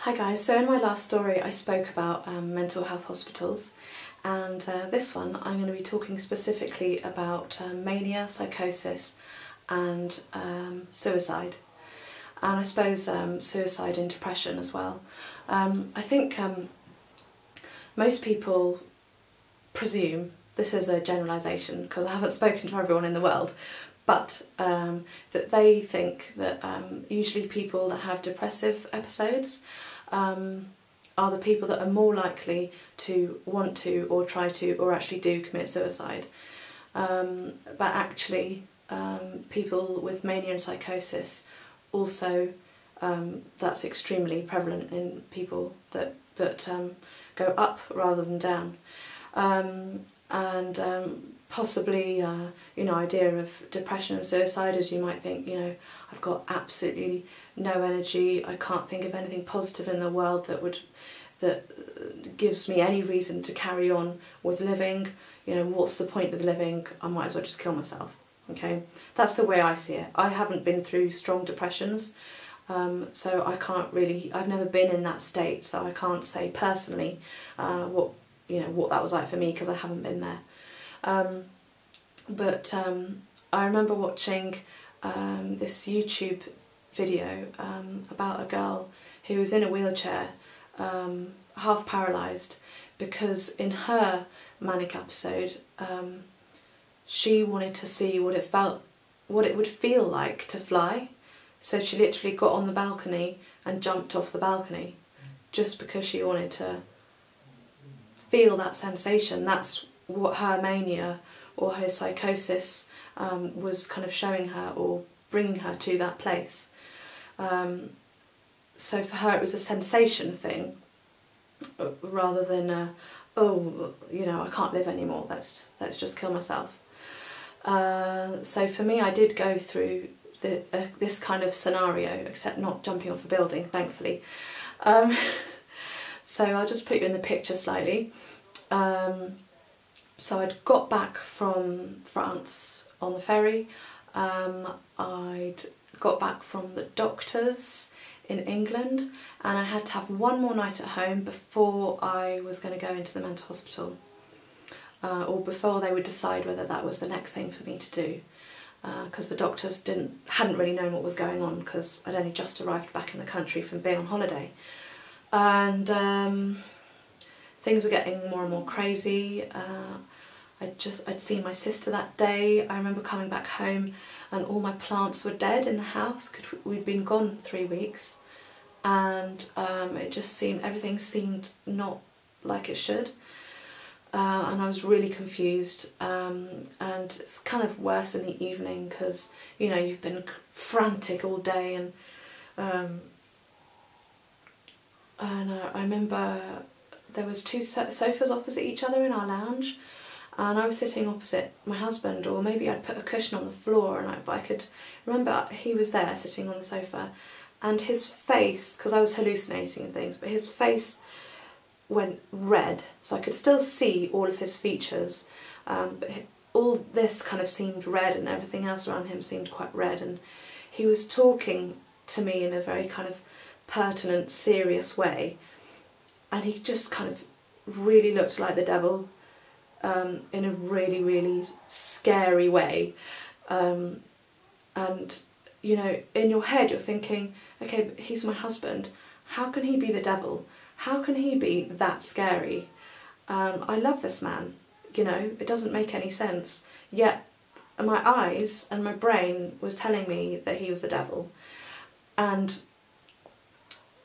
Hi guys, so in my last story I spoke about mental health hospitals, and this one I'm going to be talking specifically about mania, psychosis and suicide, and I suppose suicide and depression as well. I think most people presume, this is a generalisation because I haven't spoken to everyone in the world, but that they think that usually people that have depressive episodes are the people that are more likely to want to or try to or actually do commit suicide. But actually people with mania and psychosis also, that's extremely prevalent in people that go up rather than down. Possibly, idea of depression and suicide is you might think, I've got absolutely no energy, I can't think of anything positive in the world that gives me any reason to carry on with living. What's the point of living? I might as well just kill myself. Okay, that's the way I see it. I haven't been through strong depressions, so I can't really. I've never been in that state, so I can't say personally what that was like for me because I haven't been there. But I remember watching this YouTube video about a girl who was in a wheelchair, half paralysed, because in her manic episode she wanted to see what it would feel like to fly. So she literally got on the balcony and jumped off the balcony just because she wanted to feel that sensation. That's what her mania or her psychosis was kind of showing her or bringing her to that place. So for her it was a sensation thing rather than I can't live anymore, let's just kill myself. So for me, I did go through this kind of scenario, except not jumping off a building, thankfully. So I'll just put you in the picture slightly. So I'd got back from France on the ferry. I'd got back from the doctors in England, and I had to have one more night at home before I was going to go into the mental hospital, or before they would decide whether that was the next thing for me to do, because the doctors hadn't really known what was going on because I'd only just arrived back in the country from being on holiday, and things were getting more and more crazy. I'd seen my sister that day. I remember coming back home and all my plants were dead in the house. We'd been gone 3 weeks, and everything seemed not like it should, and I was really confused, and it's kind of worse in the evening because you've been frantic all day, and I remember there was two sofas opposite each other in our lounge, and I was sitting opposite my husband, or maybe I'd put a cushion on the floor, but I could remember he was there sitting on the sofa, and his face, because I was hallucinating and things, but his face went red, so I could still see all of his features, but all this kind of seemed red and everything else around him seemed quite red, and he was talking to me in a very kind of pertinent, serious way, and he just kind of really looked like the devil, in a really, really scary way. And in your head you're thinking, okay, but he's my husband, how can he be the devil? How can he be that scary? I love this man, it doesn't make any sense. Yet my eyes and my brain was telling me that he was the devil. And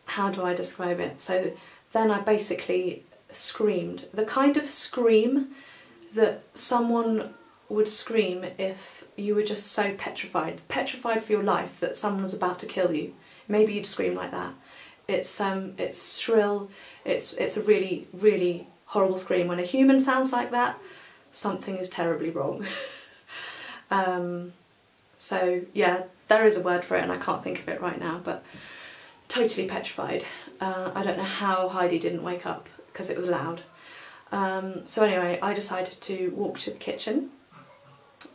how do I describe it? So then I basically screamed. The kind of scream that someone would scream if you were just so petrified for your life that someone was about to kill you. Maybe you'd scream like that. It's shrill, it's a really, really horrible scream. When a human sounds like that, something is terribly wrong. So yeah, there is a word for it and I can't think of it right now, but totally petrified. I don't know how Heidi didn't wake up because it was loud. So anyway, I decided to walk to the kitchen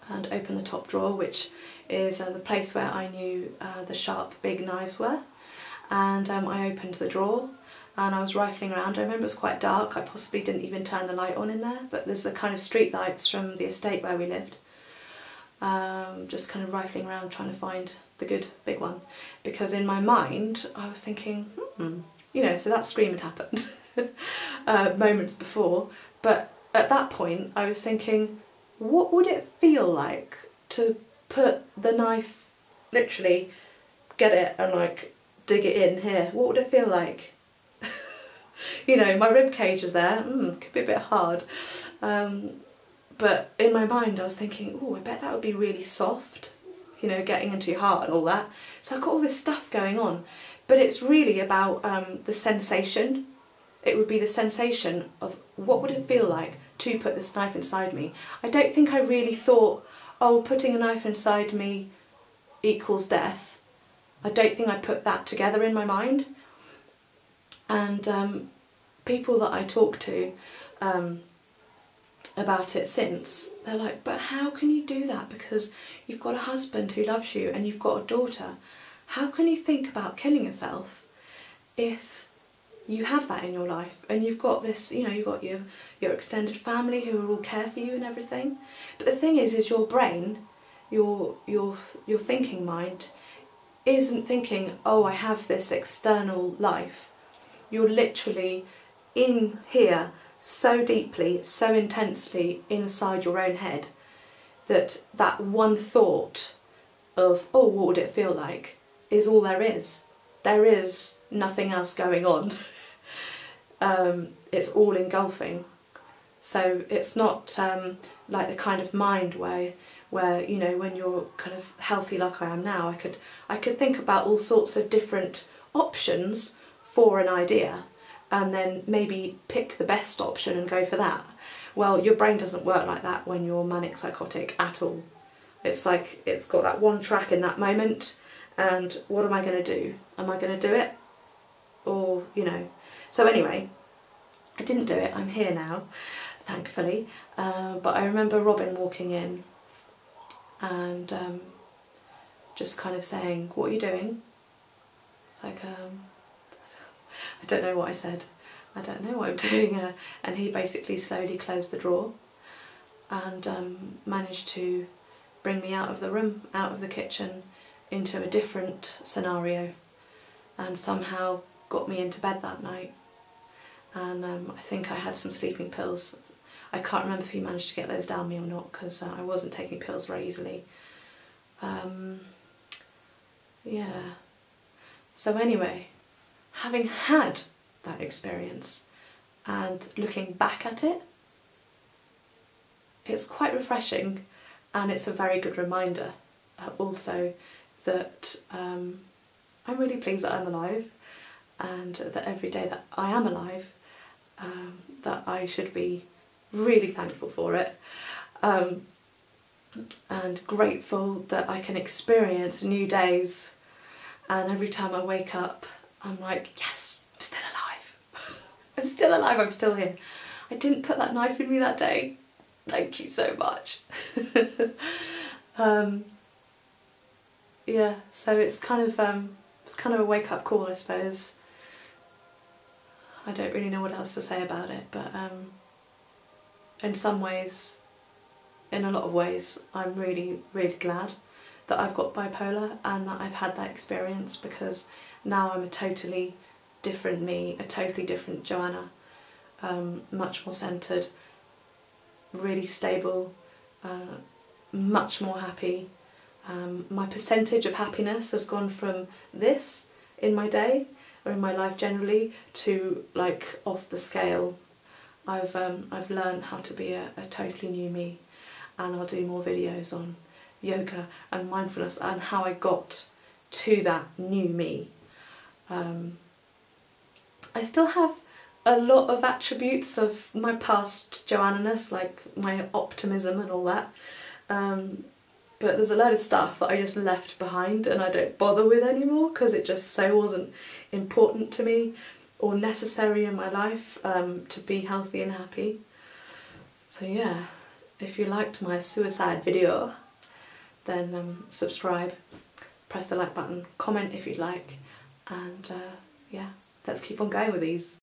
and open the top drawer, which is the place where I knew the sharp big knives were, and I opened the drawer and I was rifling around. I remember it was quite dark, I possibly didn't even turn the light on in there, but there's the kind of street lights from the estate where we lived. Just kind of rifling around trying to find the good big one, because in my mind I was thinking, you know, so that scream had happened moments before, but at that point I was thinking, what would it feel like to put the knife, literally get it and like dig it in here? What would it feel like? You know, my rib cage is there, could be a bit hard. But in my mind I was thinking, oh, I bet that would be really soft, you know, getting into your heart and all that. So I've got all this stuff going on, but it's really about the sensation. It would be the sensation of what would it feel like to put this knife inside me. I don't think I really thought, oh, putting a knife inside me equals death. I don't think I put that together in my mind. And people that I talk to about it since, they're like, but how can you do that? Because you've got a husband who loves you and you've got a daughter. How can you think about killing yourself if you have that in your life and you've got this, you know, you've got your extended family who will all care for you and everything? But the thing is your brain, your thinking mind isn't thinking, oh, I have this external life. You're literally in here so deeply, so intensely inside your own head that that one thought of, oh, what would it feel like, is all there is. There is nothing else going on. It's all engulfing. So it's not like the kind of mind where you know, when you're kind of healthy like I am now, I could think about all sorts of different options for an idea and then maybe pick the best option and go for that. Well, your brain doesn't work like that when you're manic psychotic at all. It's like it's got that one track in that moment, and what am I going to do? Am I going to do it? Or, you know. So anyway, I didn't do it. I'm here now, thankfully. But I remember Robin walking in and just kind of saying, what are you doing? It's like, I don't know what I said. I don't know what I'm doing. And he basically slowly closed the drawer and managed to bring me out of the room, out of the kitchen, into a different scenario, and somehow got me into bed that night. And I think I had some sleeping pills. I can't remember if he managed to get those down me or not, because I wasn't taking pills very easily. Yeah. So anyway, having had that experience and looking back at it, it's quite refreshing, and it's a very good reminder also that I'm really pleased that I'm alive, and that every day that I am alive, that I should be really thankful for it, and grateful that I can experience new days, and every time I wake up I'm like, yes, I'm still alive. I'm still alive, I'm still here. I didn't put that knife in me that day. Thank you so much. Yeah, so it's kind of a wake-up call, I suppose. I don't really know what else to say about it, but in some ways, in a lot of ways, I'm really, really glad that I've got bipolar and that I've had that experience, because now I'm a totally different me, a totally different Joanna, much more centred, really stable, much more happy. My percentage of happiness has gone from this in my day, or in my life generally, to like off the scale. I've learned how to be a totally new me, and I'll do more videos on yoga and mindfulness and how I got to that new me. I still have a lot of attributes of my past Joanna-ness, like my optimism and all that, but there's a load of stuff that I just left behind and I don't bother with anymore, because it just so wasn't important to me or necessary in my life to be healthy and happy. So yeah, if you liked my suicide video, then subscribe, press the like button, comment if you'd like, and yeah, let's keep on going with these.